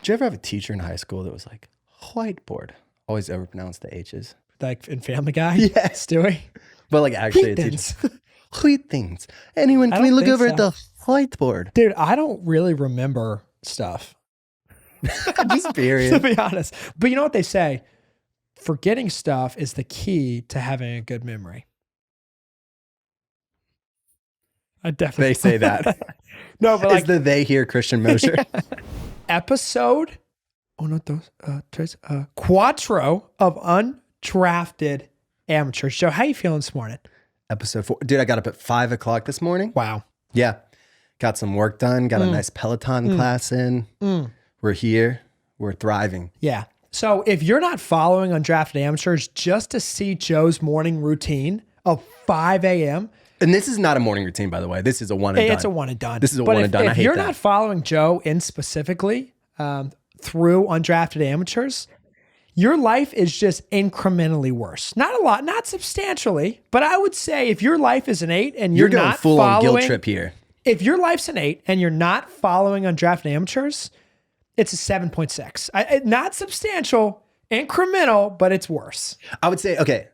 Did you ever have a teacher in high school that was like, whiteboard? Always overpronounced the H's. Like in Family Guy? Yes. Stewie? But like actually a teacher. Wheat things. Anyone, can we look over at the whiteboard? Dude, I don't really remember stuff. Just period. To be honest. But you know what they say? Forgetting stuff is the key to having a good memory. I definitely They say that. No, but like they hear Christian Mosier. Episode Quattro of Undrafted Amateurs. Joe, how you feeling this morning? Episode 4. Dude, I got up at 5 o'clock this morning. Wow. Yeah. Got some work done. Got a nice Peloton class in. We're here. We're thriving. Yeah. So if you're not following Undrafted Amateurs, just to see Joe's morning routine of 5 a.m. And this is not a morning routine, by the way. This is a one and done. It's a one and done. This is a one and done. I hate that. If you're not following Joe in specifically through Undrafted Amateurs, your life is just incrementally worse. Not a lot, not substantially, but I would say if your life is an 8 and you're going not full following, on guilt trip here. If your life's an 8 and you're not following Undrafted Amateurs, it's a 7.6. Not substantial, incremental, but it's worse. I would say, okay,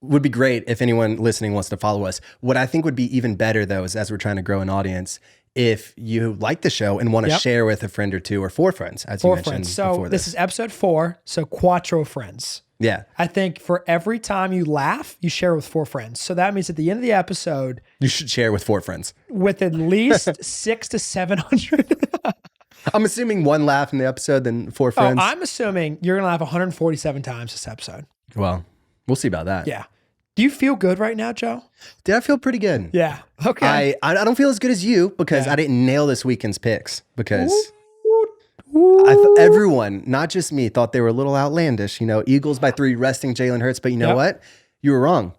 would be great if anyone listening wants to follow us. What I think would be even better, though, is as we're trying to grow an audience, if you like the show and want to share with a friend or two or 4 friends, as you mentioned before this is episode 4, so Quattro friends. Yeah. I think for every time you laugh, you share with 4 friends. So that means at the end of the episode, you should share with 4 friends. With at least 600 to 700. I'm assuming 1 laugh in the episode, then 4 friends. Oh, I'm assuming you're going to laugh 147 times this episode. Well, we'll see about that. Yeah. Do you feel good right now, Joe? Did I feel pretty good? Yeah. Okay. I don't feel as good as you because I didn't nail this weekend's picks because everyone, not just me, thought they were a little outlandish. You know, Eagles by 3 resting Jalen Hurts, but you know what? You were wrong.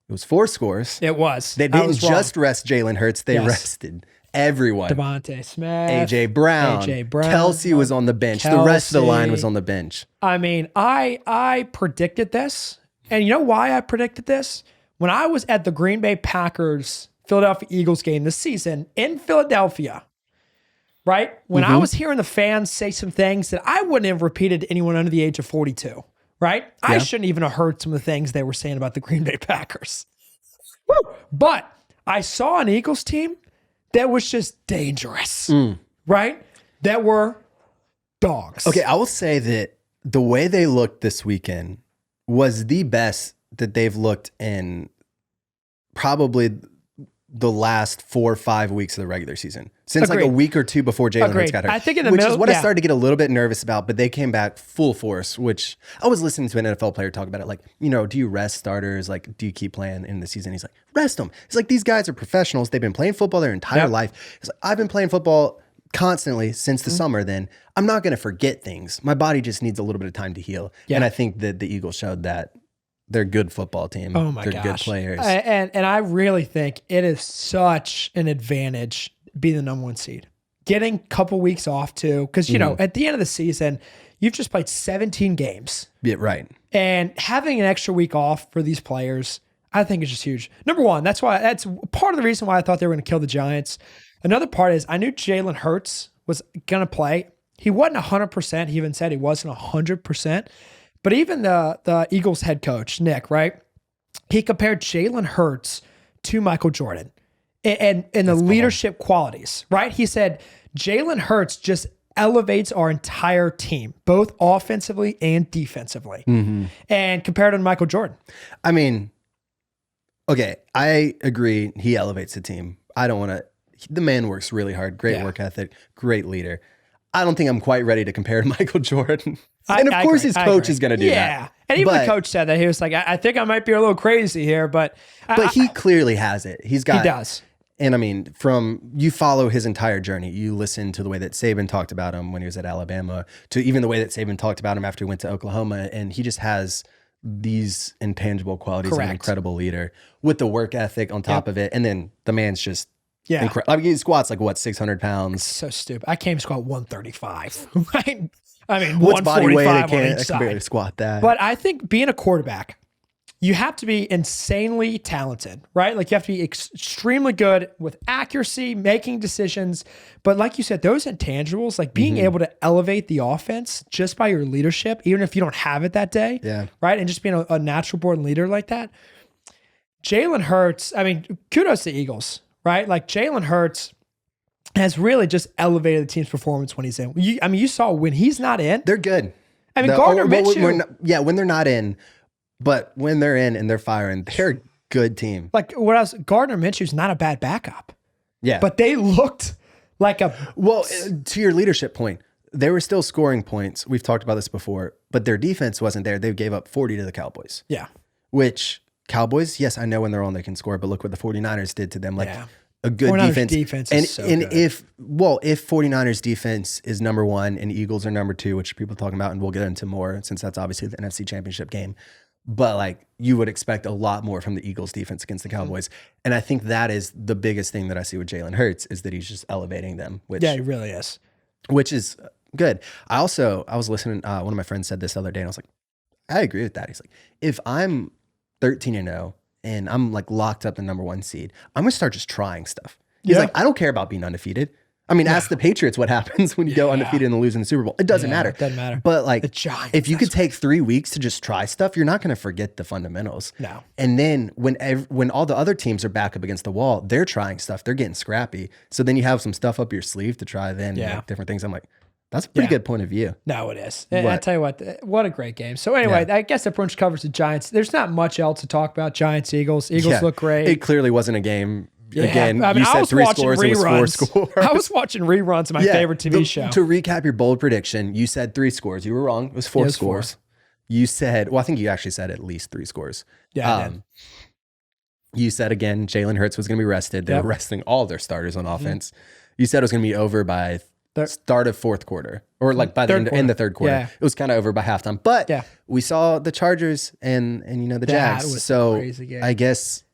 It was 4 scores. It was. They didn't just rest Jalen Hurts. They rested everyone. Devontae Smith. AJ Brown. Kelsey was on the bench. The rest of the line was on the bench. I mean, I predicted this. And you know why I predicted this? When I was at the Green Bay Packers Philadelphia Eagles game this season in Philadelphia, right? When I was hearing the fans say some things that I wouldn't have repeated to anyone under the age of 42, right? Yeah. I shouldn't even have heard some of the things they were saying about the Green Bay Packers. Woo! But I saw an Eagles team that was just dangerous, right? That were dogs. Okay, I will say that the way they looked this weekend was the best that they've looked in probably the last 4 or 5 weeks of the regular season. Since like a week or 2 before Jalen Hurts got hurt. I think in the which middle, is what I started to get a little bit nervous about, but they came back full force, which I was listening to an NFL player talk about it. Like, you know, do you rest starters? Like, do you keep playing in the season? He's like, rest them. It's like, these guys are professionals. They've been playing football their entire life. It's like, I've been playing football constantly since the summer. Then I'm not going to forget things. My body just needs a little bit of time to heal. Yeah. And I think that the Eagles showed that they're a good football team. Oh my gosh. They're good players. And I really think it is such an advantage being the number 1 seed. Getting a couple weeks off too. Because, you know, at the end of the season, you've just played 17 games. Yeah, right. And having an extra week off for these players, I think is just huge. Number 1, that's part of the reason why I thought they were going to kill the Giants. Another part is I knew Jalen Hurts was going to play. He wasn't 100%. He even said he wasn't 100%. But even the Eagles head coach, Nick, right? He compared Jalen Hurts to Michael Jordan and the leadership qualities, right? He said Jalen Hurts just elevates our entire team, both offensively and defensively, and compared him to Michael Jordan. I mean, okay, I agree. He elevates the team. I don't want to. The man works really hard. Great work ethic. Great leader. I don't think I'm quite ready to compare to Michael Jordan. And of course his coach is going to do that. Yeah. And even the coach said that. He was like, I think I might be a little crazy here, but he clearly has it. He does. And I mean, you follow his entire journey. You listen to the way that Saban talked about him when he was at Alabama, to even the way that Saban talked about him after he went to Oklahoma. And he just has these intangible qualities of an incredible leader with the work ethic on top of it. And then the man's just incredible. I mean, he squats like, 600 pounds? So stupid. I can't even squat 135. Right? I mean, what's body weight? I can't barely squat that. But I think being a quarterback, you have to be insanely talented, right? Like you have to be extremely good with accuracy, making decisions. But like you said, those intangibles, like being able to elevate the offense just by your leadership, even if you don't have it that day, right? And just being a natural born leader like that. Jalen Hurts, I mean, kudos to Eagles, right? Like Jalen Hurts has really just elevated the team's performance when he's in. You saw when he's not in. They're good. I mean, Gardner Minshew. When they're not in. But when they're in and they're firing, they're a good team. Like what else? Gardner Minshew's not a bad backup. Yeah. But they looked like a... Well, to your leadership point, they were still scoring points. We've talked about this before, but their defense wasn't there. They gave up 40 to the Cowboys. Yeah. Which Cowboys, yes, I know when they're on they can score, but look what the 49ers did to them. Like a good 49ers defense. is so and good. if 49ers defense is number one and Eagles are number two, which people are talking about, and we'll get into more since that's obviously the NFC Championship game. But like you would expect a lot more from the Eagles defense against the Cowboys. And I think that is the biggest thing that I see with Jalen Hurts is that he's just elevating them. Which, yeah, he really is. Which is good. I was listening, one of my friends said this the other day and I was like, I agree with that. He's like, if I'm 13-0 and I'm like locked up the number one seed, I'm going to start just trying stuff. He's like, I don't care about being undefeated. I mean, ask the Patriots what happens when you go undefeated and lose in the Super Bowl. It doesn't matter. It doesn't matter. But like, the Giants, if you could take 3 weeks to just try stuff, you're not going to forget the fundamentals. No. And then when all the other teams are back up against the wall, they're trying stuff. They're getting scrappy. So then you have some stuff up your sleeve to try then, like different things. I'm like, that's a pretty good point of view. No, it is. And I tell you what a great game. So anyway, I guess that pretty much covers the Giants. There's not much else to talk about. Giants, Eagles. Eagles look great. It clearly wasn't a game. Yeah. Again, I mean, you said 3 scores, it was 4 scores. I was watching reruns of my favorite TV show. To recap your bold prediction, you said 3 scores. You were wrong. It was 4 scores. 4. You said, well, I think you actually said at least 3 scores. Yeah, I did. You said again, Jalen Hurts was going to be rested. They were resting all their starters on offense. You said it was going to be over by start of fourth quarter or like by the end in the third quarter. Yeah. It was kind of over by halftime. But we saw the Chargers and the Jags. So crazy game. I guess...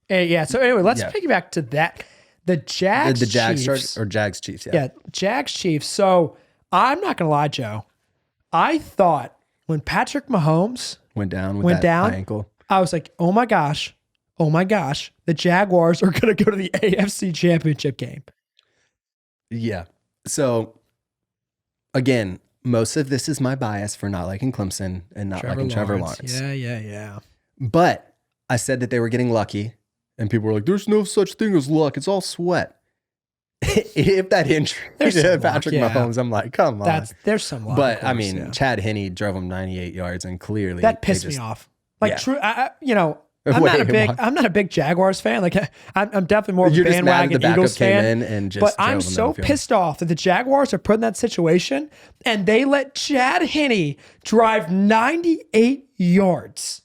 So anyway, let's piggyback to that. The Jags Chiefs. Or Jags Chiefs, Yeah, Jags Chiefs. So I'm not going to lie, Joe. I thought when Patrick Mahomes went down with that ankle, I was like, oh my gosh, the Jaguars are going to go to the AFC Championship game. Yeah. So again, most of this is my bias for not liking Clemson and not liking Trevor Lawrence. Yeah. But I said that they were getting lucky. And people were like, there's no such thing as luck. It's all sweat. If that injury to Patrick Mahomes, I'm like, come on. There's some luck. But I mean, Chad Henne drove him 98 yards and clearly that pissed me off. Like true, I'm not a big Jaguars fan. Like I'm definitely more of a bandwagon Eagles fan. But I'm so pissed off that the Jaguars are put in that situation and they let Chad Henne drive 98 yards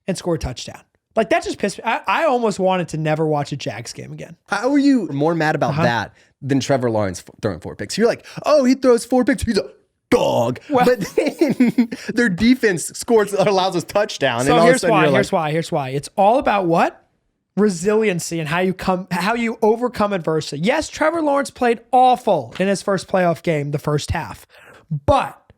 and score a touchdown. Like that just pissed me. I almost wanted to never watch a Jags game again. How are you more mad about that than Trevor Lawrence throwing 4 picks? You're like, oh, he throws 4 picks. He's a dog. Well, but then their defense scores allows us touchdown. So here's why. It's all about what? Resiliency and how you overcome adversity. Yes, Trevor Lawrence played awful in his first playoff game, the first half. But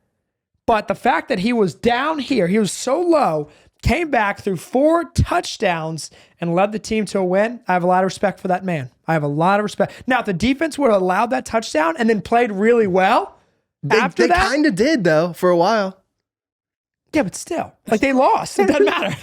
the fact that he was down here, he was so low, came back through 4 touchdowns and led the team to a win. I have a lot of respect for that man. I have a lot of respect. Now, if the defense would have allowed that touchdown and then played really well after that. They kind of did, though, for a while. Yeah, but still. Like, they lost. It doesn't matter.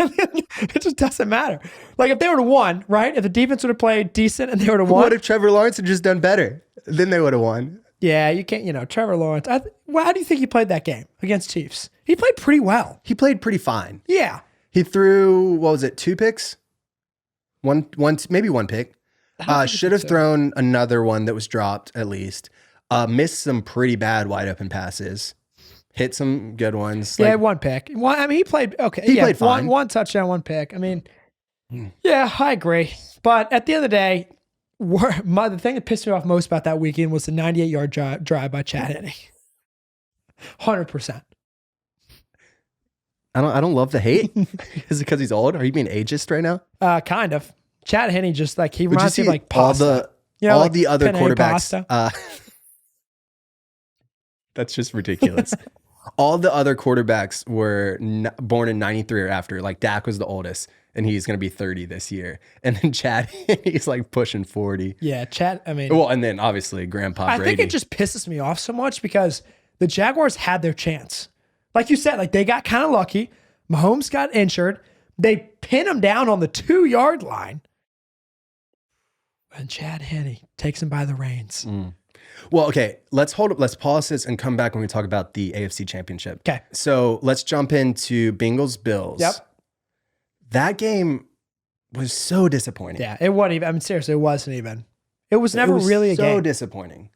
It just doesn't matter. Like, if they would have won, right? If the defense would have played decent and they would have won. What if Trevor Lawrence had just done better? Then they would have won. Yeah, you can't, Trevor Lawrence. How do you think he played that game against Chiefs? He played pretty well. He played pretty fine. Yeah. He threw, 2 picks? Maybe 1 pick. Should have thrown another one that was dropped at least. Missed some pretty bad wide open passes. Hit some good ones. Yeah, 1 pick. He played okay. He played fine. One touchdown, 1 pick. I mean, yeah, I agree. But at the end of the day, the thing that pissed me off most about that weekend was the 98-yard drive by Chad Henne. 100%. I don't love the hate. Is it because he's old? Are you being ageist right now? Kind of. Chad Henne just he reminds me of like pasta. All the other quarterbacks. That's just ridiculous. All the other quarterbacks were born in 93 or after. Like Dak was the oldest, and he's going to be 30 this year. And then Chad, he's like pushing 40. Yeah, Chad, I mean. Well, and then obviously Grandpa Brady. I think it just pisses me off so much because the Jaguars had their chance. Like you said, like they got kind of lucky. Mahomes got injured. They pin him down on the 2-yard line. And Chad Henne takes him by the reins. Well, okay, let's pause this and come back when we talk about the AFC Championship. Okay. So let's jump into Bengals Bills. Yep. That game was so disappointing. Yeah, it wasn't even. I mean, seriously, it wasn't even. It was never really a game. So disappointing.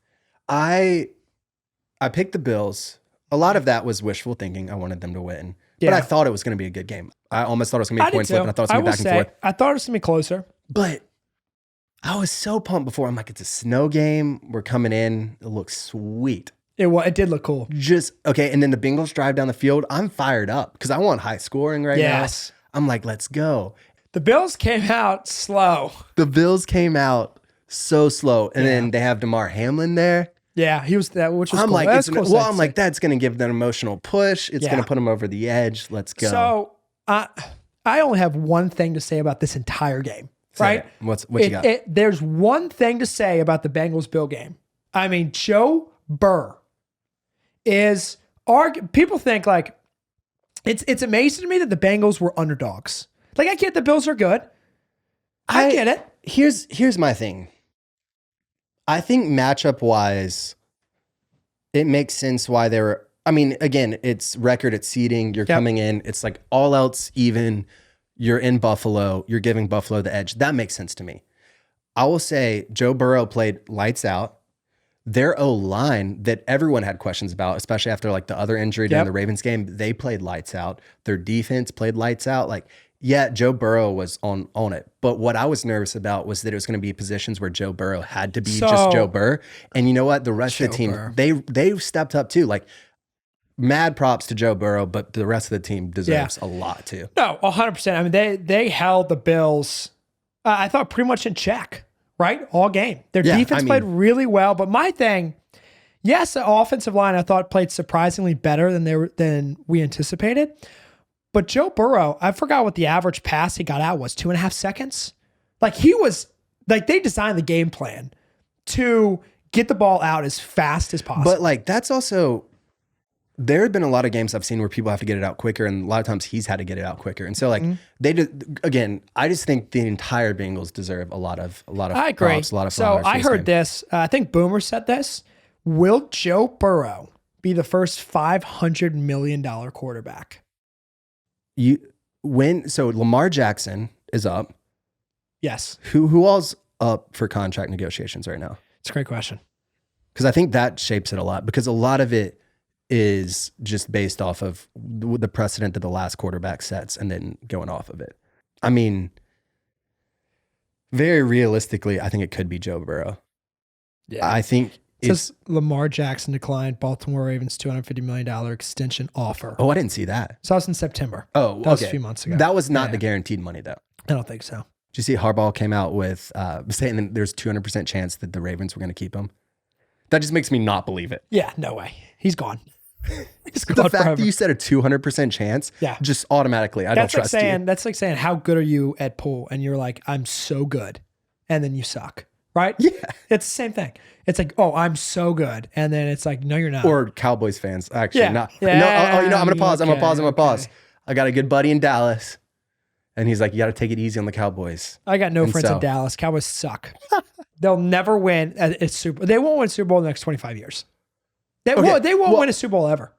I picked the Bills. A lot of that was wishful thinking. I wanted them to win. Yeah. But I thought it was going to be a good game. I almost thought it was going to be a coin flip, and I thought it was going to be back and forth. I thought it was going to be closer. But I was so pumped before. I'm like, it's a snow game. We're coming in. It looks sweet. It did look cool. Okay. And then the Bengals drive down the field. I'm fired up because I want high scoring right now. I'm like, let's go. The Bills came out slow. The Bills came out so slow. And then they have DeMar Hamlin there. Yeah, he was that, which was I'm cool. like, Cool. I'm like, that's going to give them an emotional push. It's going to put them over the edge. Let's go. So I only have one thing to say about this entire game. Right? What you got? There's one thing to say about the Bengals-Bill game. I mean, Joe Burr is people think like it's amazing to me that the Bengals were underdogs. Like I get the Bills are good. I get it. Here's my thing. I think matchup wise, it makes sense why they were. I mean, again, it's record, it's seeding. You're coming in. It's like all else even. You're in Buffalo. You're giving Buffalo the edge. That makes sense to me. I will say Joe Burrow played lights out. Their O-line that everyone had questions about, especially after like the other injury during the Ravens game, they played lights out. Their defense played lights out. Like, yeah, Joe Burrow was on it. But what I was nervous about was that it was going to be positions where Joe Burrow had to be just Joe Burr. And you know what? The rest of the team, they stepped up too. Like, mad props to Joe Burrow, but the rest of the team deserves a lot too. No, 100%. I mean, they held the Bills, I thought, pretty much in check, right? All game. Their defense played really well. But my thing, yes, the offensive line I thought played surprisingly better than we anticipated. But Joe Burrow, I forgot what the average pass he got out was, 2.5 seconds. Like they designed the game plan to get the ball out as fast as possible. But like that's also. There have been a lot of games I've seen where people have to get it out quicker, and a lot of times he's had to get it out quicker. And so, like they did again. I just think the entire Bengals deserve a lot of I agree. props, a lot of so flowers. I heard this. I think Boomer said this. Will Joe Burrow be the first $500 million quarterback? So Lamar Jackson is up. Yes. Who all's up for contract negotiations right now? It's a great question. Because I think that shapes it a lot. Because a lot of it is just based off of the precedent that the last quarterback sets and then going off of it. I mean, very realistically, I think it could be Joe Burrow. Yeah. I think it says Lamar Jackson declined Baltimore Ravens $250 million extension offer. Oh, I didn't see that. So that was in September. Oh, that was a few months ago. That was not the guaranteed money though. I don't think so. Did you see Harbaugh came out with saying that there's 200% chance that the Ravens were going to keep him? That just makes me not believe it. Yeah, no way. He's gone. The fact that you said a 200% chance, just automatically, I don't trust you. That's like saying, how good are you at pool? And you're like, I'm so good. And then you suck, right? Yeah. It's the same thing. It's like, oh, I'm so good. And then it's like, no, you're not. Or Cowboys fans, actually. Yeah. Not. Yeah. No, I'm going to pause. I'm going to pause. Okay. I got a good buddy in Dallas. And he's like, you got to take it easy on the Cowboys. I got no friends in Dallas. Cowboys suck. They'll never win a Super Bowl. They won't win a Super Bowl in the next 25 years. They won't win a Super Bowl ever.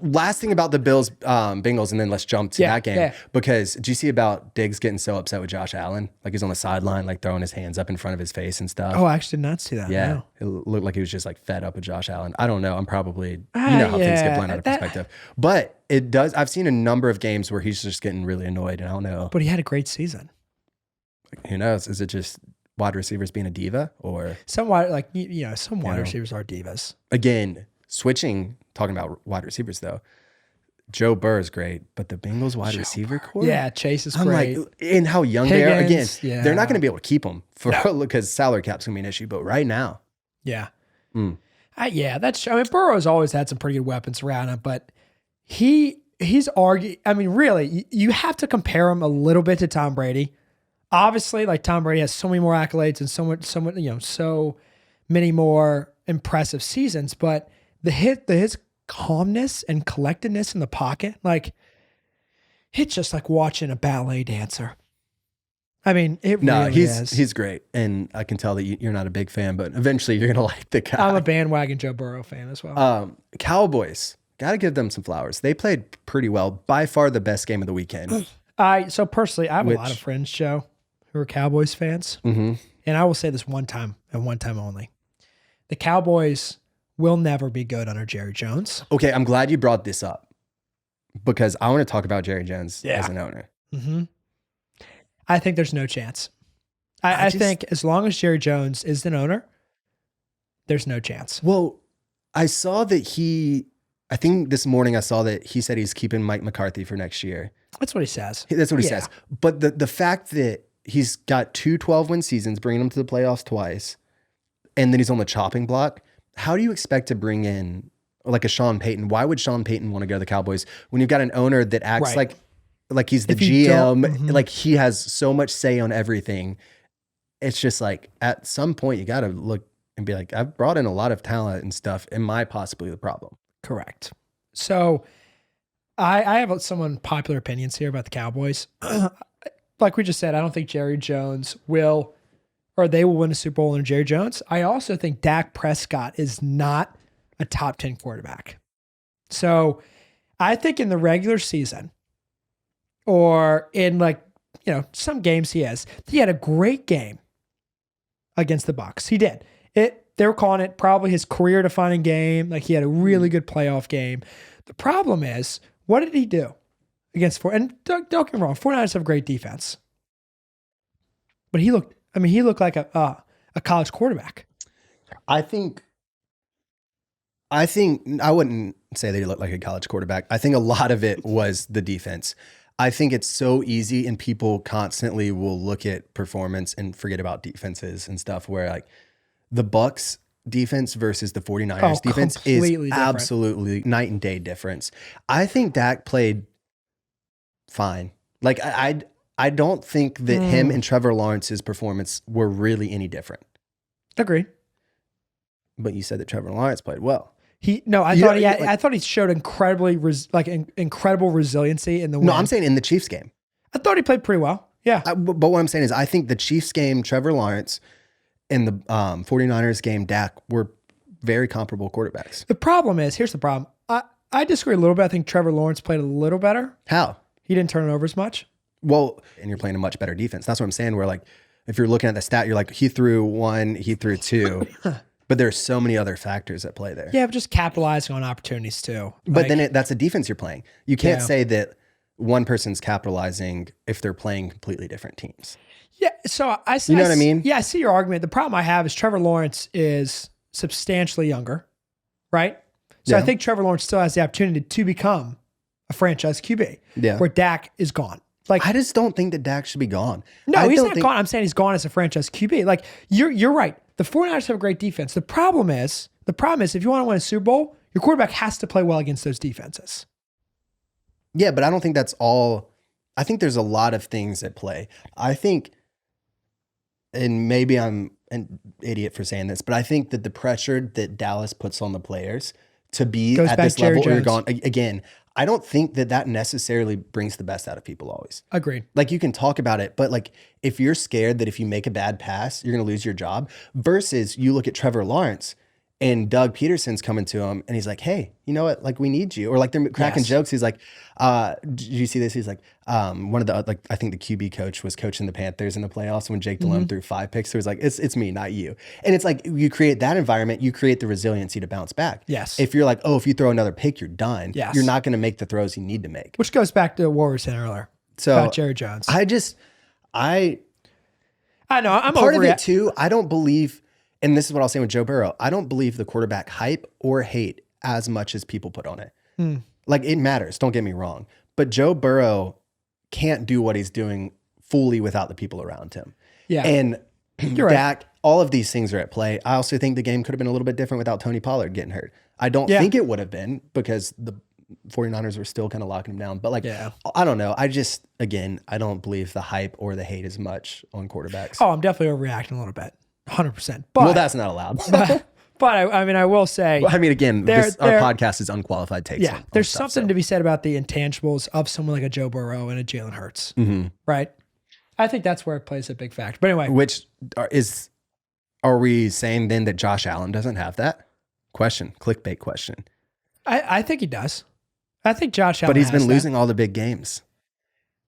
Last thing about the Bills, Bengals, and then let's jump to that game. Yeah. Because do you see about Diggs getting so upset with Josh Allen? Like he's on the sideline, like throwing his hands up in front of his face and stuff. Oh, I actually did not see that. Yeah. No. It looked like he was just like fed up with Josh Allen. I don't know. I'm probably, you know how things get blown out of perspective. But it does, I've seen a number of games where he's just getting really annoyed, and I don't know. But he had a great season. Who knows? Is it just wide receivers being a diva, or some wide receivers are divas. Again, talking about wide receivers though. Joe Burr is great, but the Bengals wide receiver core? Yeah, Chase is great. Like, and how young they are. Again, yeah. They're not going to be able to keep him because salary cap's going to be an issue, but right now. Yeah. That's true. I mean, Burrow's always had some pretty good weapons around him, but he's arguing. I mean, really, you have to compare him a little bit to Tom Brady. Obviously, like Tom Brady has so many more accolades and so many more impressive seasons, but his calmness and collectedness in the pocket, like it's just like watching a ballet dancer. I mean, it really is. He's great, and I can tell that you're not a big fan, but eventually you're gonna like the guy. I'm a bandwagon Joe Burrow fan as well. Cowboys, gotta give them some flowers. They played pretty well. By far the best game of the weekend. So personally, I have a lot of friends, Joe, who are Cowboys fans, and I will say this one time and one time only: the Cowboys will never be good under Jerry Jones. Okay, I'm glad you brought this up because I want to talk about Jerry Jones as an owner. I think there's no chance. I think as long as Jerry Jones is an owner, there's no chance. Well, I saw that I think this morning I saw that he said he's keeping Mike McCarthy for next year. That's what he says. That's what he says. But the fact that he's got two 12-win seasons, bringing him to the playoffs twice, and then he's on the chopping block, how do you expect to bring in like a Sean Payton? Why would Sean Payton want to go to the Cowboys when you've got an owner that acts like he's the GM, like he has so much say on everything? It's just like at some point you got to look and be like, I've brought in a lot of talent and stuff. Am I possibly the problem? Correct. So I have some unpopular opinions here about the Cowboys. Like we just said, I don't think Jerry Jones they will win a Super Bowl under Jerry Jones. I also think Dak Prescott is not a top 10 quarterback. So I think in the regular season, or in some games he had a great game against the Bucs. He did. They were calling it probably his career defining game. Like he had a really good playoff game. The problem is, what did he do against and don't get me wrong, 49ers have great defense. But he looked like a college quarterback. I think I wouldn't say that he looked like a college quarterback. I think a lot of it was the defense. I think it's so easy and people constantly will look at performance and forget about defenses and stuff where like the Bucs defense versus the 49ers defense is different. Absolutely night and day difference. I think Dak played fine. Like I don't think that him and Trevor Lawrence's performance were really any different. Agreed. But you said that Trevor Lawrence played well. I thought he showed incredibly incredible resiliency in the win. No, I'm saying in the Chiefs game. I thought he played pretty well. Yeah. But what I'm saying is I think the Chiefs game, Trevor Lawrence, and the 49ers game, Dak, were very comparable quarterbacks. The problem is, here's the problem. I disagree a little bit. I think Trevor Lawrence played a little better. How? He didn't turn it over as much. Well, and you're playing a much better defense. That's what I'm saying. Where like, if you're looking at the stat, you're like, he threw one, he threw two. But there's so many other factors at play there. Yeah, but just capitalizing on opportunities too. But then that's a defense you're playing. You can't say that one person's capitalizing if they're playing completely different teams. Yeah, so I see. You know what I mean? Yeah, I see your argument. The problem I have is Trevor Lawrence is substantially younger, right? So I think Trevor Lawrence still has the opportunity to become a franchise QB. Yeah. Where Dak is gone. Like I just don't think that Dak should be gone. No, he's not gone. I'm saying he's gone as a franchise QB. Like you're right. The 49ers have a great defense. The problem is if you want to win a Super Bowl, your quarterback has to play well against those defenses. Yeah, but I don't think that's all. I think there's a lot of things at play. I think, and maybe I'm an idiot for saying this, but I think that the pressure that Dallas puts on the players to be at this level where you're gone again, I don't think that necessarily brings the best out of people always. Agreed. Like you can talk about it, but like if you're scared that if you make a bad pass, you're going to lose your job versus you look at Trevor Lawrence and Doug Peterson's coming to him and he's like, hey, you know what? Like we need you. Or like they're cracking jokes. He's like, did you see this? He's like, one of the, like, I think the QB coach was coaching the Panthers in the playoffs when Jake Delhomme threw 5 picks. So he's like, it's me, not you. And it's like, you create that environment, you create the resiliency to bounce back. Yes. If you're like, oh, if you throw another pick, you're done. Yes. You're not going to make the throws you need to make. Which goes back to what we were saying earlier about Jerry Jones. I know, I'm part of it too. I don't believe, and this is what I'll say with Joe Burrow, I don't believe the quarterback hype or hate as much as people put on it. Like it matters, don't get me wrong. But Joe Burrow can't do what he's doing fully without the people around him. Yeah. And You're Dak, right. all of these things are at play. I also think the game could have been a little bit different without Tony Pollard getting hurt. I don't think it would have been because the 49ers were still kind of locking him down. But like, Yeah. I don't know. I don't believe the hype or the hate as much on quarterbacks. Oh, I'm definitely overreacting a little bit. 100%. But, Well, that's not allowed. but I mean, I will say. I mean, again, our podcast is unqualified takes. Yeah. There's something to be said about the intangibles of someone like a Joe Burrow and a Jalen Hurts. Mm-hmm. Right? I think that's where it plays a big factor. But anyway. Are we saying then that Josh Allen doesn't have that? Clickbait question. I think he does. I think Josh Allen But he's been that. losing all the big games.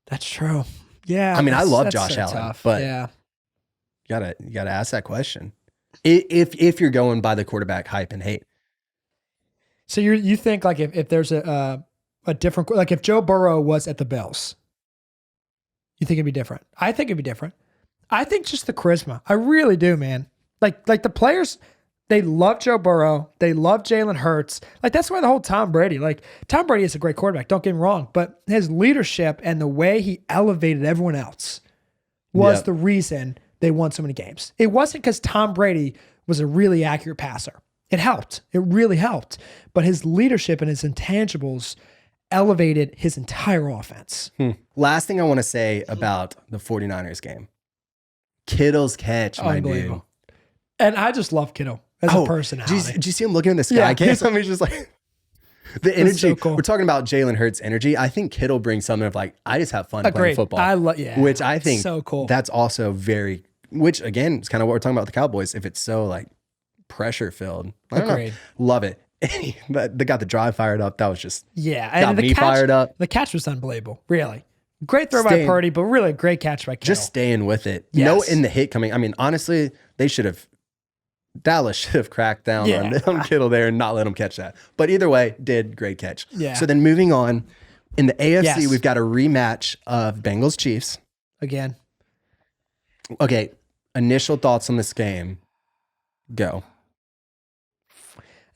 That's true. Yeah. I mean, I love Josh so Allen, tough. but yeah. you gotta ask that question. If you're going by the quarterback hype and hate. So you think like if there's a different, like if Joe Burrow was at the Bills, you think it'd be different? I think it'd be different. I think just the charisma. I really do, man. Like the players, they love Joe Burrow. They love Jalen Hurts. Like that's why the whole Tom Brady is a great quarterback. Don't get me wrong, but his leadership and the way he elevated everyone else was the reason they won so many games. It wasn't because Tom Brady was a really accurate passer. It helped. It really helped. But his leadership and his intangibles elevated his entire offense. Last thing I want to say about the 49ers game. Kittle's catch, my dude. And I just love Kittle as a personality. Did you see him looking in the sky? He's just like the energy. So cool. We're talking about Jalen Hurts' energy. I think Kittle brings something of like, I just have fun playing football. Which I think so cool. That's also which again, is kind of what we're talking about with the Cowboys. If it's so like pressure filled, I don't know. Love it. They got the drive fired up. That was just got me fired up. The catch was unbelievable. Really. Great throw by Purdy, but really a great catch by Kittle. Just staying with it. Yes. No in the hit coming. I mean, honestly, Dallas should have cracked down on Kittle there and not let him catch that. But either way, great catch. Yeah. So then moving on, in the AFC, we've got a rematch of Bengals Chiefs. Again. Okay, initial thoughts on this game. Go.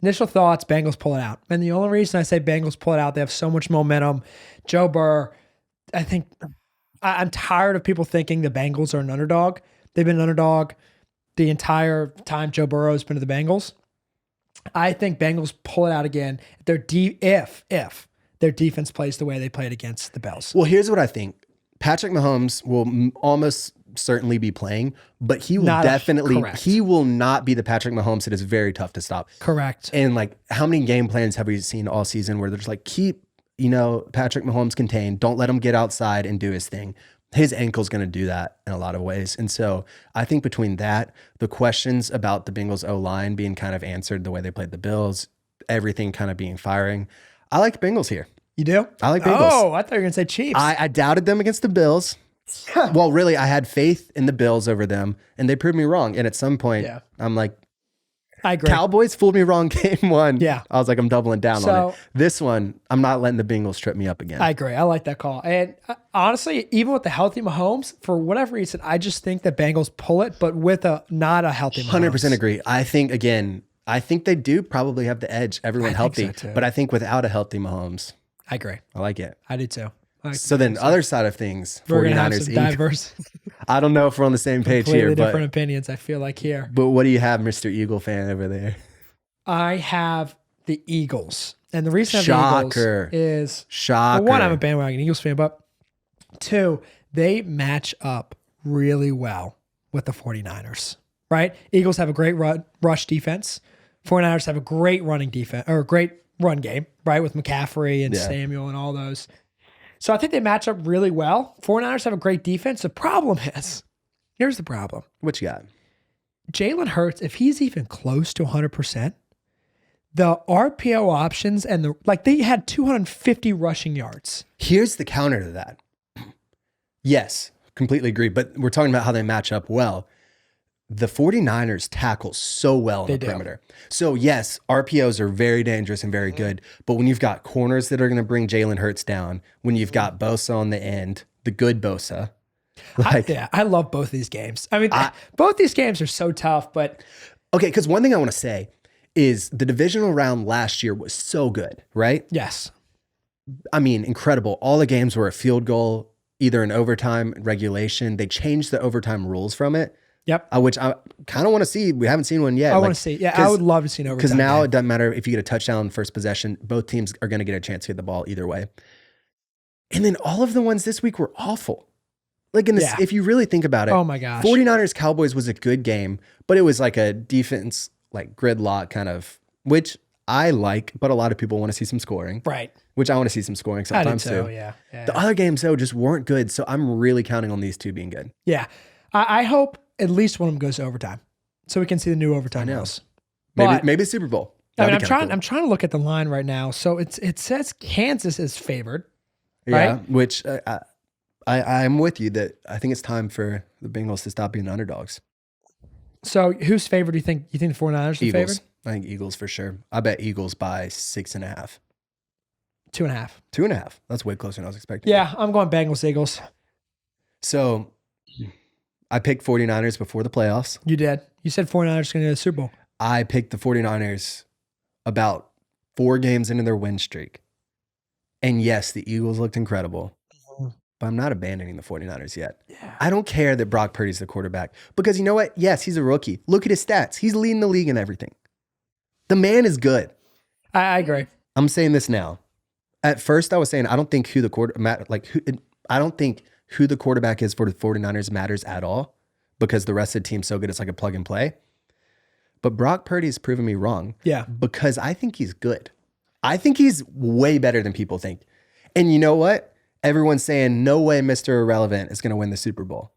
Initial thoughts, Bengals pull it out. And the only reason I say Bengals pull it out, they have so much momentum. Joe Burrow, I think I'm tired of people thinking the Bengals are an underdog. They've been an underdog the entire time Joe Burrow has been to the Bengals. I think Bengals pull it out again if their defense plays the way they played against the Bills. Well, here's what I think. Patrick Mahomes will almost certainly be playing, but he will not be the Patrick Mahomes that is very tough to stop. Correct. And like, how many game plans have we seen all season where they're just like, keep, Patrick Mahomes contained, don't let him get outside and do his thing. His ankle's going to do that in a lot of ways. And so I think between that, the questions about the Bengals O-line being kind of answered the way they played the Bills, everything kind of being firing, I like Bengals here. You do? I like Bengals. Oh, I thought you were going to say Chiefs. I doubted them against the Bills. Well, really, I had faith in the Bills over them, and they proved me wrong. And at some point, I'm like, I agree. Cowboys fooled me wrong game one. Yeah. I was like, I'm doubling down on it. This one, I'm not letting the Bengals trip me up again. I agree. I like that call. And honestly, even with the healthy Mahomes, for whatever reason, I just think that Bengals pull it, but with not a healthy Mahomes. 100% agree. I think they do probably have the edge, everyone healthy. So but I think without a healthy Mahomes. I agree. I like it. I do too. So then other side of things, we're 49ers. Have some diverse. I don't know if we're on the same page here. Completely different opinions, I feel like here. But what do you have, Mr. Eagle fan over there? I have the Eagles. And the reason I have the Eagles is, Shocker. Well, one, I'm a bandwagon Eagles fan, but two, they match up really well with the 49ers, right? Eagles have a great rush defense. 49ers have a great running defense, or a great run game, right? With McCaffrey and Samuel and all those. So I think they match up really well. 49ers have a great defense. The problem is, here's the problem. What you got? Jalen Hurts, if he's even close to 100%, the RPO options and they had 250 rushing yards. Here's the counter to that. Yes, completely agree. But we're talking about how they match up well. The 49ers tackle so well in the perimeter. So yes, RPOs are very dangerous and very good. But when you've got corners that are going to bring Jalen Hurts down, when you've got Bosa on the end, the good Bosa. I love both these games. I mean, both these games are so tough, but. Okay, because one thing I want to say is the divisional round last year was so good, right? Yes. I mean, incredible. All the games were a field goal, either in overtime, regulation. They changed the overtime rules from it. Yep. which I kind of want to see. We haven't seen one yet. I want to see. Yeah, I would love to see an overtime. Because now game. it doesn't matter if you get a touchdown first possession. Both teams are going to get a chance to get the ball either way. And then all of the ones this week were awful. Like if you really think about it, oh my gosh, 49ers Cowboys was a good game, but it was like a defense like gridlock kind of, which I like, but a lot of people want to see some scoring. Right. Which I want to see some scoring sometimes too. Yeah. The other games though just weren't good, so I'm really counting on these two being good. Yeah. I hope at least one of them goes to overtime, so we can see the new overtime rules. Maybe Super Bowl. I'm trying to look at the line right now. So it says Kansas is favored. Yeah, right? Which I'm with you that I think it's time for the Bengals to stop being the underdogs. So who's favored? Do you think the 49ers are favored? I think Eagles for sure. I bet Eagles by 6.5. 2.5. 2.5. That's way closer than I was expecting. Yeah, I'm going Bengals, Eagles. So I picked 49ers before the playoffs. You did. You said 49ers going to go to the Super Bowl. I picked the 49ers about 4 games into their win streak. And yes, the Eagles looked incredible. But I'm not abandoning the 49ers yet. Yeah. I don't care that Brock Purdy's the quarterback. Because you know what? Yes, he's a rookie. Look at his stats. He's leading the league in everything. The man is good. I agree. I'm saying this now. At first, I was saying I don't think who the quarterback is for the 49ers matters at all, because the rest of the team's so good it's like a plug and play. But Brock Purdy has proven me wrong. Yeah. Because I think he's good. I think he's way better than people think. And you know what? Everyone's saying no way Mr. Irrelevant is going to win the Super Bowl.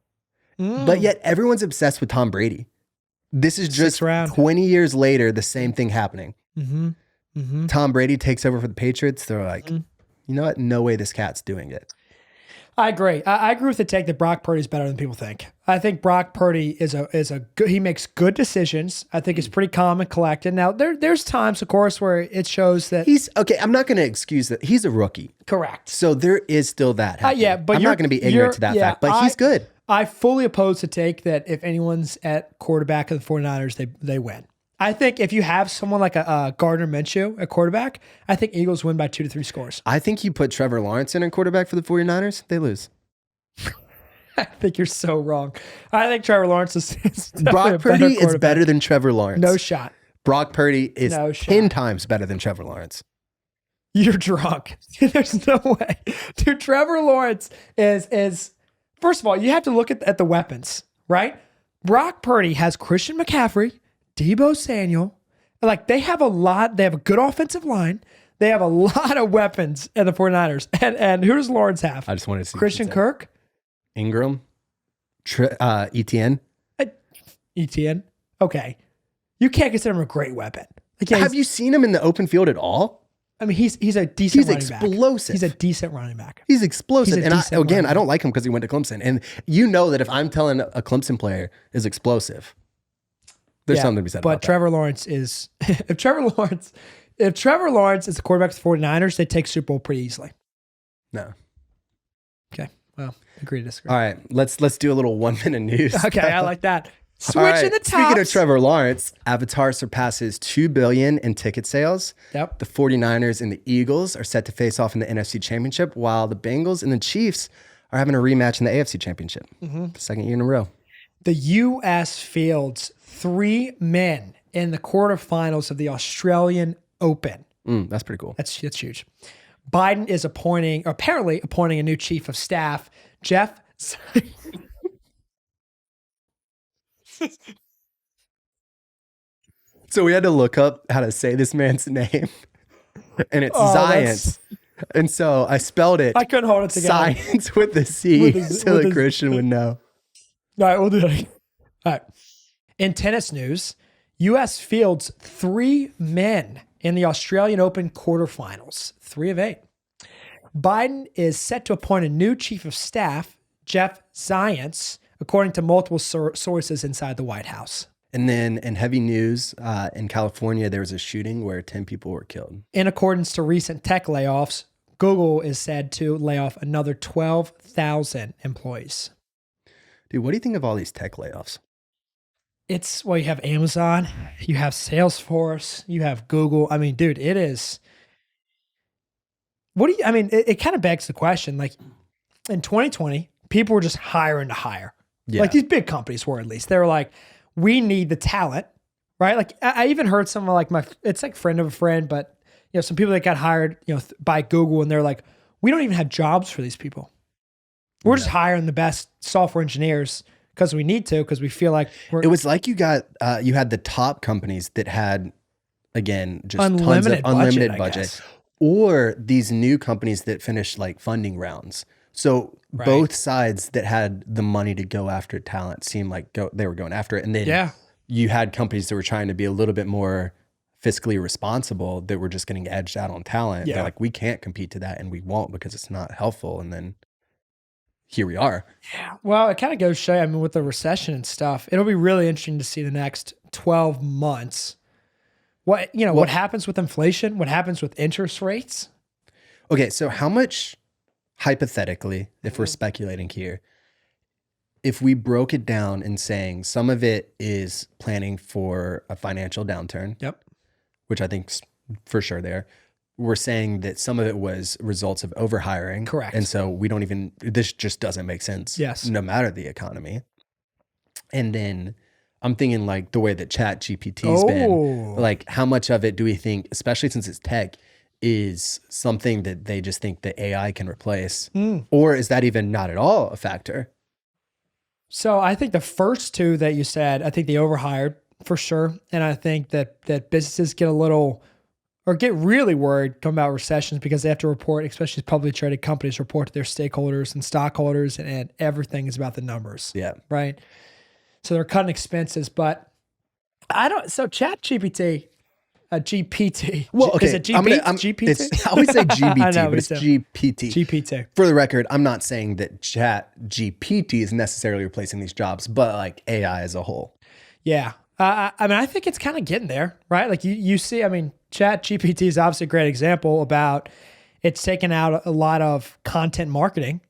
But yet everyone's obsessed with Tom Brady. This is just 20 years later, the same thing happening. Tom Brady takes over for the Patriots. They're like, you know what? No way this cat's doing it. I agree. I agree with the take that Brock Purdy is better than people think. I think Brock Purdy is a good, he makes good decisions. I think it's pretty calm and collected. Now there's times, of course, where it shows that he's okay. I'm not going to excuse that. He's a rookie. Correct. So there is still that happening. Yeah, but I'm not going to be ignorant to that fact, but he's good. I fully oppose the take that if anyone's at quarterback of the 49ers, they win. I think if you have someone like a Gardner Minshew at quarterback, I think Eagles win by 2 to 3 scores. I think you put Trevor Lawrence in a quarterback for the 49ers, they lose. I think you're so wrong. I think Trevor Lawrence is Brock Purdy is better than Trevor Lawrence. No shot. Brock Purdy is 10 times better than Trevor Lawrence. You're drunk. There's no way. Dude, Trevor Lawrence is first of all, you have to look at the weapons, right? Brock Purdy has Christian McCaffrey, Deebo Samuel. Like they have a good offensive line. They have a lot of weapons in the 49ers. And who does Lawrence have? I just wanted to see Christian Kirk? Ingram? Etienne? Etienne? Okay. You can't consider him a great weapon. Like, have you seen him in the open field at all? I mean, he's a decent running back. He's explosive. He's a decent running back. He's explosive. And I don't like him because he went to Clemson. And you know that if I'm telling a Clemson player is explosive, there's something to be said about that. But Trevor Lawrence is if Trevor Lawrence is the quarterback of the 49ers, they take Super Bowl pretty easily. No. Okay. Well, agree to disagree. All right. Let's do a little 1 minute news. Okay, I like that. Switching the tops. Speaking of Trevor Lawrence, Avatar surpasses $2 billion in ticket sales. Yep. The 49ers and the Eagles are set to face off in the NFC Championship, while the Bengals and the Chiefs are having a rematch in the AFC Championship. Second year in a row. The U.S. fields 3 men in the quarterfinals of the Australian Open. That's pretty cool. That's huge. Biden is apparently appointing a new chief of staff, Jeff. So we had to look up how to say this man's name, and it's Science. And so I spelled it. I couldn't hold it together. Science with the C, so the Christian would know. All right, we'll do it. All right. In tennis news, U.S. fields 3 men in the Australian Open quarterfinals, 3 of 8. Biden is set to appoint a new chief of staff, Jeff Zients, according to multiple sources inside the White House. And then in heavy news, in California, there was a shooting where 10 people were killed. In accordance to recent tech layoffs, Google is said to lay off another 12,000 employees. Dude, what do you think of all these tech layoffs? You have Amazon, you have Salesforce, you have Google. I mean, dude, it is. It kind of begs the question, like in 2020, people were just hiring to hire, Yeah. Like these big companies were, at least. They were like, we need the talent, right? Like I even heard someone like it's like friend of a friend, but some people that got hired, by Google, and they're like, we don't even have jobs for these people. We're just hiring the best software engineers because we need to, because we feel like it was like you had the top companies that had, again, just unlimited tons of unlimited budget, or these new companies that finished like funding rounds. So both sides that had the money to go after talent seemed like they were going after it. And then you had companies that were trying to be a little bit more fiscally responsible that were just getting edged out on talent. They're like, we can't compete to that, and we won't because it's not helpful. And then here we are. Yeah. Well, it kind of goes to show, with the recession and stuff, it'll be really interesting to see the next 12 months. What happens with inflation? What happens with interest rates? Okay, so how much, hypothetically, if we're speculating here, if we broke it down and saying some of it is planning for a financial downturn, which I think's for sure there, we're saying that some of it was results of overhiring. Correct. And so this just doesn't make sense. Yes. No matter the economy. And then I'm thinking like the way that ChatGPT's been, like how much of it do we think, especially since it's tech, is something that they just think that AI can replace? Or is that even not at all a factor? So I think the first two that you said, I think they overhired for sure. And I think that businesses get really worried come about recessions because they have to report, especially publicly traded companies, report to their stakeholders and stockholders, and everything is about the numbers. Yeah. Right. So they're cutting expenses, but so ChatGPT, GPT. Well, okay. Is it GPT? I always say GBT, but it's GPT. GPT. For the record, I'm not saying that ChatGPT is necessarily replacing these jobs, but like AI as a whole. Yeah. I think it's kind of getting there, right? Like you see, ChatGPT is obviously a great example about it's taken out a lot of content marketing.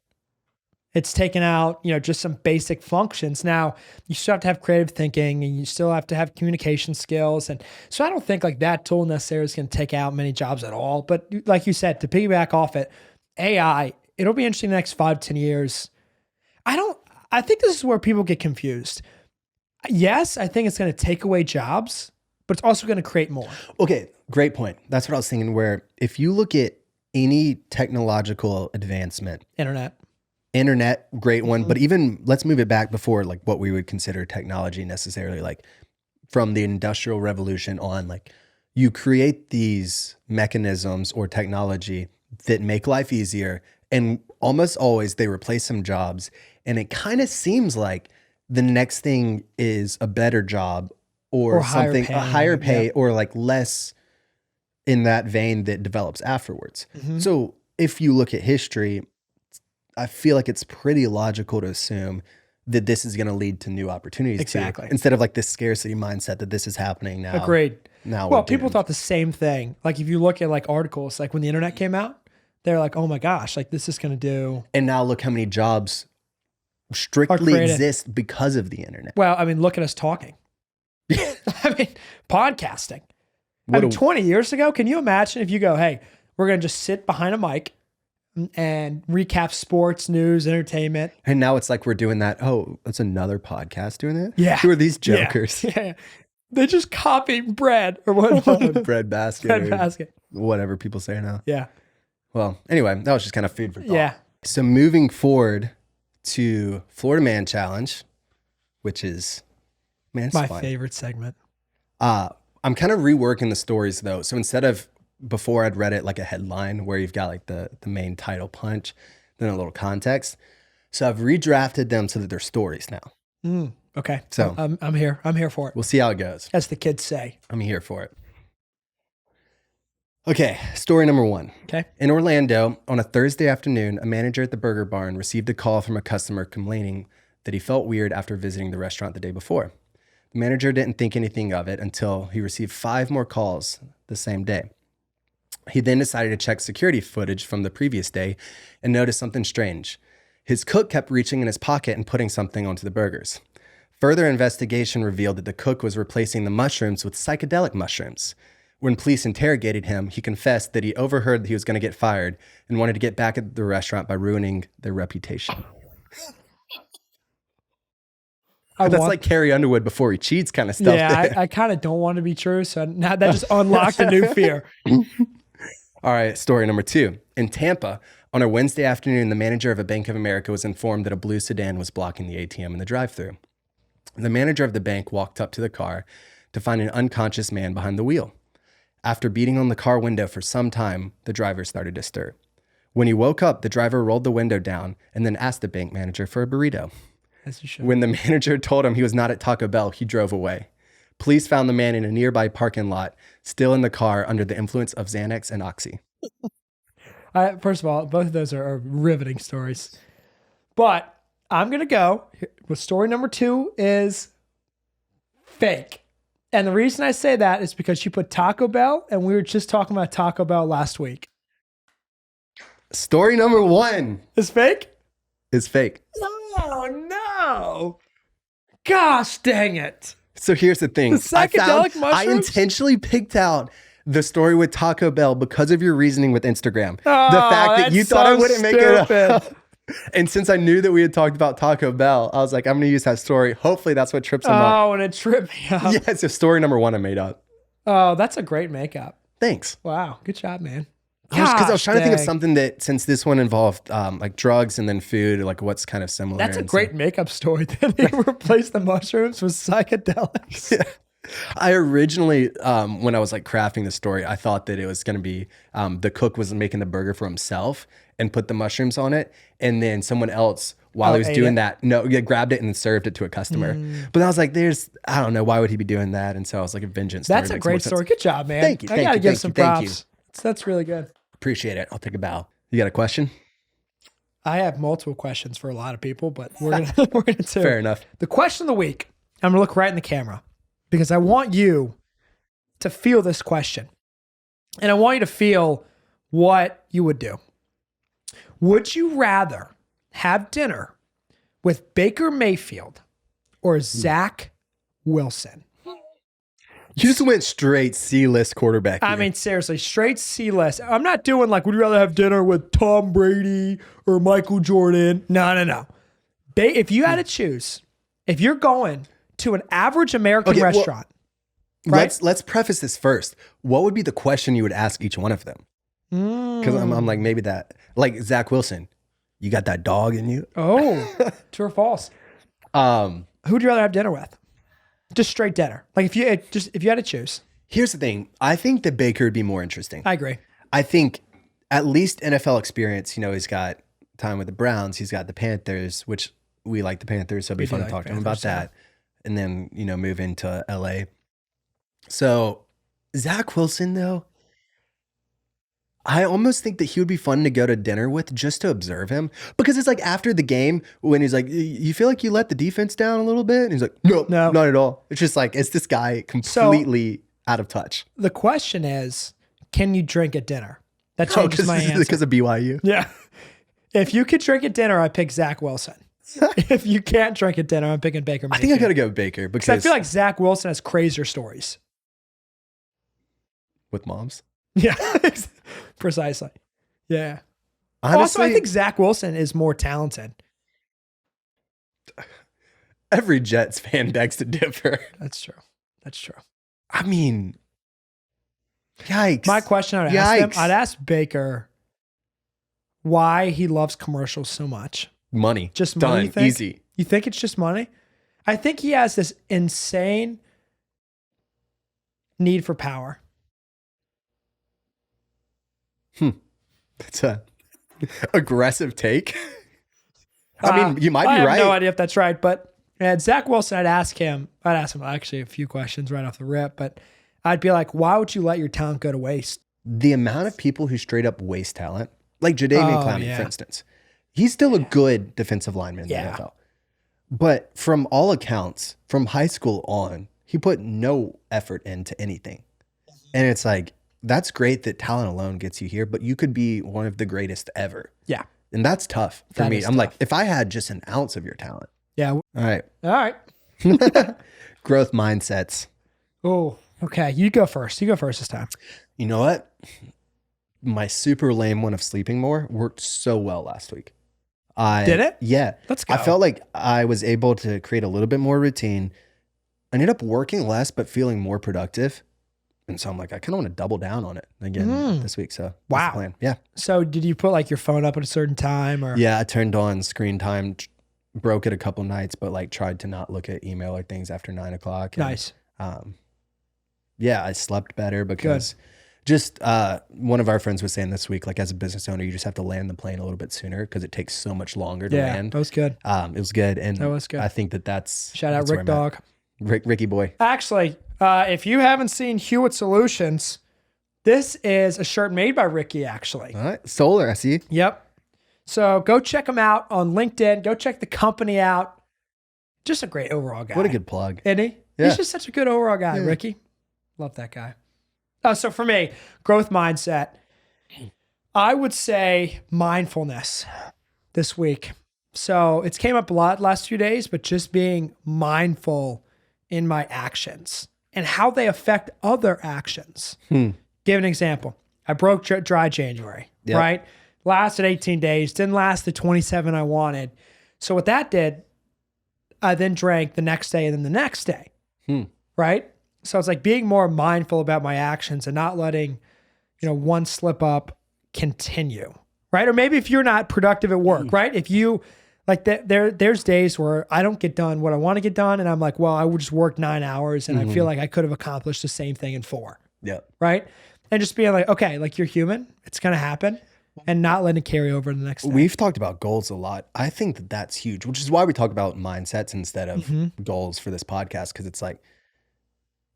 It's taken out, just some basic functions. Now, you still have to have creative thinking, and you still have to have communication skills. And so I don't think like that tool necessarily is going to take out many jobs at all. But like you said, to piggyback off it, AI, it'll be interesting the next 5-10 years. I think this is where people get confused. Yes, I think it's going to take away jobs, but it's also going to create more. Okay, great point. That's what I was thinking, where if you look at any technological advancement, Internet, great one. But even let's move it back before like what we would consider technology necessarily, like from the Industrial Revolution on, like you create these mechanisms or technology that make life easier, and almost always they replace some jobs. And it kind of seems like the next thing is a better job or something, a higher pay, or like less in that vein that develops afterwards. So if you look at history, I feel like it's pretty logical to assume that this is going to lead to new opportunities. Exactly. Instead of like this scarcity mindset that this is happening now. Agreed. Now, well, people thought the same thing. Like if you look at like articles, like when the internet came out, they're like, oh my gosh, like this is going to do. And now look how many jobs strictly exist because of the internet. Well, look at us talking. Podcasting. 20 years ago, can you imagine if you go, hey, we're going to just sit behind a mic and recap sports, news, entertainment. And now it's like we're doing that. Oh, that's another podcast doing that? Yeah. Who are these jokers? Yeah. They just copy bread or what? Bread basket. Bread basket. Whatever people say now. Yeah. Well, anyway, that was just kind of food for thought. Yeah. So moving forward to Florida Man Challenge, which is, man, it's my fun. Favorite segment. I'm kind of reworking the stories though. So instead of, before I'd read it like a headline where you've got like the main title punch, then a little context. So I've redrafted them so that they're stories now. Okay. So I'm here. I'm here for it. We'll see how it goes. As the kids say. I'm here for it. Okay. Story number 1. Okay. In Orlando, on a Thursday afternoon, a manager at the Burger Barn received a call from a customer complaining that he felt weird after visiting the restaurant the day before. The manager didn't think anything of it until he received 5 more calls the same day. He then decided to check security footage from the previous day and noticed something strange. His cook kept reaching in his pocket and putting something onto the burgers. Further investigation revealed that the cook was replacing the mushrooms with psychedelic mushrooms. When police interrogated him, he confessed that he overheard that he was going to get fired and wanted to get back at the restaurant by ruining their reputation. That's like Carrie Underwood before he cheats kind of stuff. Yeah, I kind of don't want to be true. So now that just unlocked a new fear. All right, story number 2. In Tampa, on a Wednesday afternoon, the manager of a Bank of America was informed that a blue sedan was blocking the ATM in the drive-thru. The manager of the bank walked up to the car to find an unconscious man behind the wheel. After beating on the car window for some time, the driver started to stir. When he woke up, the driver rolled the window down and then asked the bank manager for a burrito. As you should. When the manager told him he was not at Taco Bell, he drove away. Police found the man in a nearby parking lot, still in the car under the influence of Xanax and Oxy. First of all, both of those are riveting stories. But I'm going to go with story number 2 is fake. And the reason I say that is because you put Taco Bell, and we were just talking about Taco Bell last week. Story number 1 is fake? Is fake. Oh, no. Gosh, dang it. So here's the thing. The psychedelic mushrooms? I intentionally picked out the story with Taco Bell because of your reasoning with Instagram. Oh, the fact that you thought I wouldn't make it up. And since I knew that we had talked about Taco Bell, I was like, I'm going to use that story. Hopefully that's what trips them up. Oh, and it tripped me up. Yeah, it's story number 1 I made up. Oh, that's a great makeup. Thanks. Wow. Good job, man. Because I was trying to think of something that, since this one involved like drugs and then food, like what's kind of similar. That's a great makeup story. Then you replace the mushrooms with psychedelics. Yeah. I originally, when I was like crafting the story, I thought that it was going to be the cook was making the burger for himself and put the mushrooms on it. And then someone else, while he was doing that, grabbed it and served it to a customer. But I was like, I don't know, why would he be doing that? And so I was like, a vengeance story. That's a great story. Good job, man. Thank you. I got to give some props. That's really good. Appreciate it. I'll take a bow. You got a question? I have multiple questions for a lot of people, but we're gonna do. Fair enough. The question of the week. I'm gonna look right in the camera because I want you to feel this question, and I want you to feel what you would do. Would you rather have dinner with Baker Mayfield or Zach Wilson? You just went straight C-list quarterback here. I mean, seriously, straight C-list. I'm not doing like, would you rather have dinner with Tom Brady or Michael Jordan? No. If you had to choose, if you're going to an average American restaurant, right? Let's preface this first. What would be the question you would ask each one of them? Because I'm like, maybe that, like Zach Wilson, you got that dog in you? Oh, true or false? Who'd you rather have dinner with? Just straight dinner. Like if you had to choose. Here's the thing. I think that Baker would be more interesting. I agree. I think at least NFL experience, he's got time with the Browns. He's got the Panthers, which we like the Panthers. So it'd be fun to talk to him about that. And then, move into LA. So Zach Wilson though, I almost think that he would be fun to go to dinner with just to observe him. Because it's like after the game when he's like, you feel like you let the defense down a little bit? And he's like, no, not at all. It's just like, it's this guy completely out of touch. The question is, can you drink at dinner? That changes my answer. Because of BYU? Yeah. If you could drink at dinner, I pick Zach Wilson. If you can't drink at dinner, I'm picking Baker Mayfield. I think I got to go Baker. Because I feel like Zach Wilson has crazier stories. With moms? Yeah, precisely. Yeah. Honestly, also, I think Zach Wilson is more talented. Every Jets fan begs to differ. That's true. I mean, yikes. My question I'd ask Baker why he loves commercials so much. Money. Just money. Done. Easy. You think it's just money? I think he has this insane need for power. That's a aggressive take. I mean, you might be right. I have no idea if that's right, but Zach Wilson, I'd ask him actually a few questions right off the rip, but I'd be like, why would you let your talent go to waste? The amount of people who straight up waste talent, like Jadeveon Clowney, for instance, he's still a good defensive lineman in the NFL. But from all accounts, from high school on, he put no effort into anything. And it's like, that's great that talent alone gets you here, but you could be one of the greatest ever. Yeah. And that's tough for me. I'm like, if I had just an ounce of your talent. Yeah. All right. Growth mindsets. Oh, okay. You go first this time. You know what? My super lame one of sleeping more worked so well last week. Did it? Yeah. Let's go. I felt like I was able to create a little bit more routine. I ended up working less, but feeling more productive. And so I'm like, I kind of want to double down on it again this week. So that's the plan. Yeah. So did you put like your phone up at a certain time or? Yeah, I turned on screen time, broke it a couple nights, but like tried to not look at email or things after 9 o'clock. And, Nice. Yeah, I slept better because just one of our friends was saying this week, like as a business owner, you just have to land the plane a little bit sooner because it takes so much longer to land. That was good. It was good. And That was good. I think that's Shout out that's where Rick I'm at. Dog. Ricky boy. Actually, if you haven't seen Hewitt Solutions, this is a shirt made by Ricky, actually. All right. Solar, I see. Yep. So go check him out on LinkedIn. Go check the company out. Just a great overall guy. What a good plug. Isn't he? Yeah. He's just such a good overall guy, Ricky. Love that guy. So for me, growth mindset, I would say mindfulness this week. So it's came up a lot last few days, but just being mindful in my actions and how they affect other actions. Give an example. I broke dry January, right? Lasted 18 days, didn't last the 27 I wanted. So what that did, I then drank the next day and then the next day, right? So it's like being more mindful about my actions and not letting, one slip up continue, right? Or maybe if you're not productive at work, right? If you like there's days where I don't get done what I want to get done. And I'm like, well, I would just work 9 hours and I feel like I could have accomplished the same thing in 4. Yeah. Right. And just being like, okay, like you're human, it's going to happen, and not letting it carry over to the next day. We've talked about goals a lot. I think that that's huge, which is why we talk about mindsets instead of goals for this podcast. Cause it's like,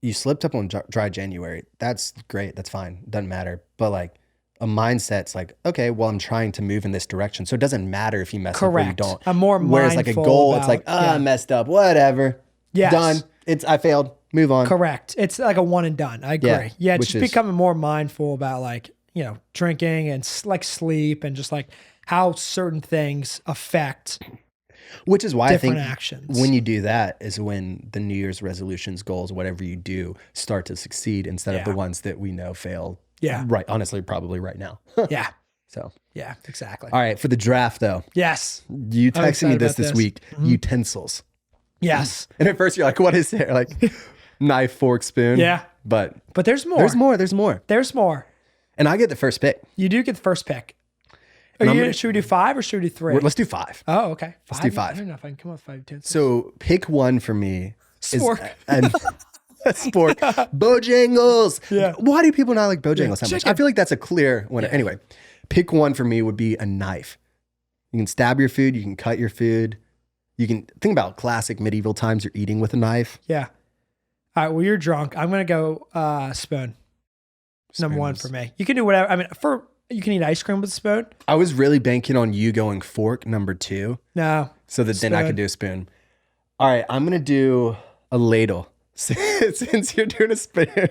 you slipped up on dry January. That's great. That's fine. Doesn't matter. But like a mindset's like, okay, well, I'm trying to move in this direction. So it doesn't matter if you mess up or you don't. I'm more mindful. Whereas like a goal, it's like, I messed up, whatever. Yes. Done. I failed. Move on. Correct. It's like a one and done. I agree. Yeah. Just becoming more mindful about like, drinking and like sleep and just like how certain things affect which is why I think actions. When you do that is when the New Year's resolutions, goals, whatever you do, start to succeed instead of the ones that we know fail. Yeah. Right. Honestly, probably right now. Yeah. So. Yeah, exactly. All right. For the draft though. Yes. You texted me this week. Utensils. Yes. And at first you're like, what is there? Like knife, fork, spoon. Yeah. But there's more. There's more. And I get the first pick. You do get the first pick. Should we do 5 or should we do 3? Let's do 5. Oh, okay. Let's do 5. I don't know if I can come up with 5 utensils. So pick one for me. Spork. Spork. Bojangles. Yeah. Why do people not like Bojangles that much? Chicken. I feel like that's a clear winner. Yeah. Anyway, pick one for me would be a knife. You can stab your food. You can cut your food. You can think about classic medieval times. You're eating with a knife. Yeah. All right. Well, you're drunk. I'm going to go spoon. Number 1 for me. You can do whatever. I mean, you can eat ice cream with a spoon. I was really banking on you going fork number 2. No. So that then I could do a spoon. All right. I'm going to do a ladle. Since you're doing a spoon,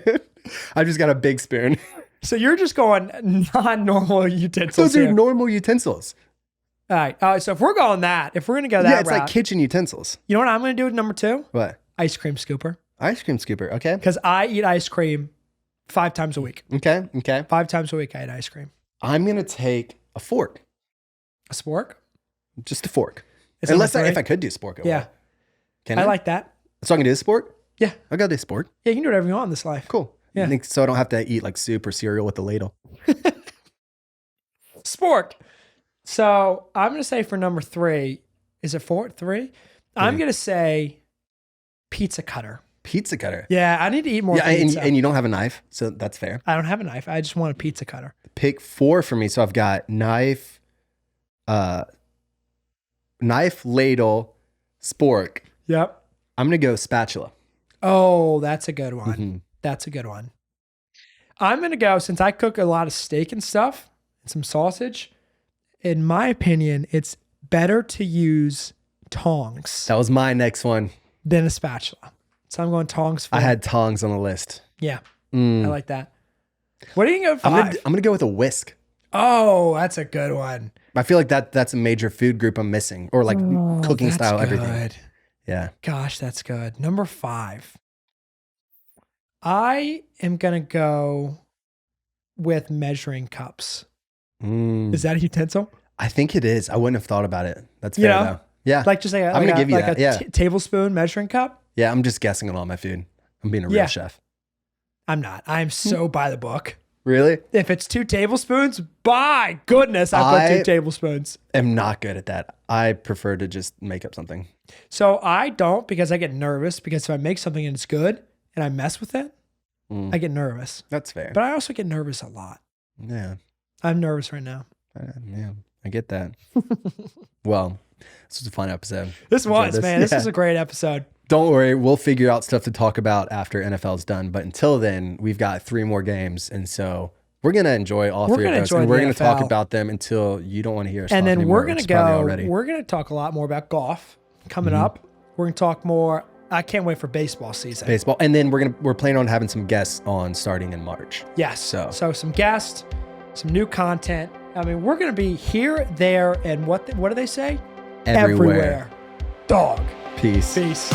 I just got a big spoon. So you're just going non-normal utensils. Those are normal utensils. All right. So if we're going if we're going to go that route. It's like kitchen utensils. You know what I'm going to do with number 2? What? Ice cream scooper. Ice cream scooper. Okay. Because I eat ice cream 5 times a week. Okay. 5 times a week I eat ice cream. I'm going to take a fork. A spork? Just a fork. Unless if I could do spork. Can I? I like that. So I can do a spork? Yeah. I got this spork. Yeah, you can do whatever you want in this life. Cool. Yeah. So I don't have to eat like soup or cereal with the ladle. Spork. So I'm going to say for number 3, is it 4? 3? I'm going to say pizza cutter. Pizza cutter. Yeah, I need to eat more pizza. And you don't have a knife, so that's fair. I don't have a knife. I just want a pizza cutter. Pick 4 for me. So I've got knife, ladle, spork. Yep. I'm going to go spatula. Oh, that's a good one. That's a good one. I'm going to go, since I cook a lot of steak and stuff, and some sausage, in my opinion, it's better to use tongs. That was my next one. Than a spatula. So I'm going tongs. I had tongs on the list. Yeah. I like that. What are you going to go 5? I'm going to go with a whisk. Oh, that's a good one. I feel like that's a major food group I'm missing, or like cooking style, good. everything. Yeah. Gosh, that's good. Number 5. I am going to go with measuring cups. Is that a utensil? I think it is. I wouldn't have thought about it. That's fair, You know? though. Yeah. Like just I'm going to give you that. Yeah. Tablespoon measuring cup. Yeah, I'm just guessing on all my food. I'm being a real chef. I'm not. I'm so by the book. Really? If it's 2 tablespoons, by goodness, I put 2 tablespoons. I'm not good at that. I prefer to just make up something. So I don't, because I get nervous, because if I make something and it's good and I mess with it, I get nervous. That's fair. But I also get nervous a lot. Yeah. I'm nervous right now. Yeah, I get that. Well, this was a fun episode. This was, man. This was a great episode. Don't worry. We'll figure out stuff to talk about after NFL's done. But until then, we've got 3 more games. And so we're going to enjoy all 3 of those. And we're going to talk about them until you don't want to hear us talk anymore. And then we're going to talk a lot more about golf coming up. We're going to talk more. I can't wait for baseball season. And then we're planning on having some guests on starting in March. Yes. So some guests, some new content. I mean, we're going to be here, there, and what do they say? Everywhere. Dog. Peace. Peace.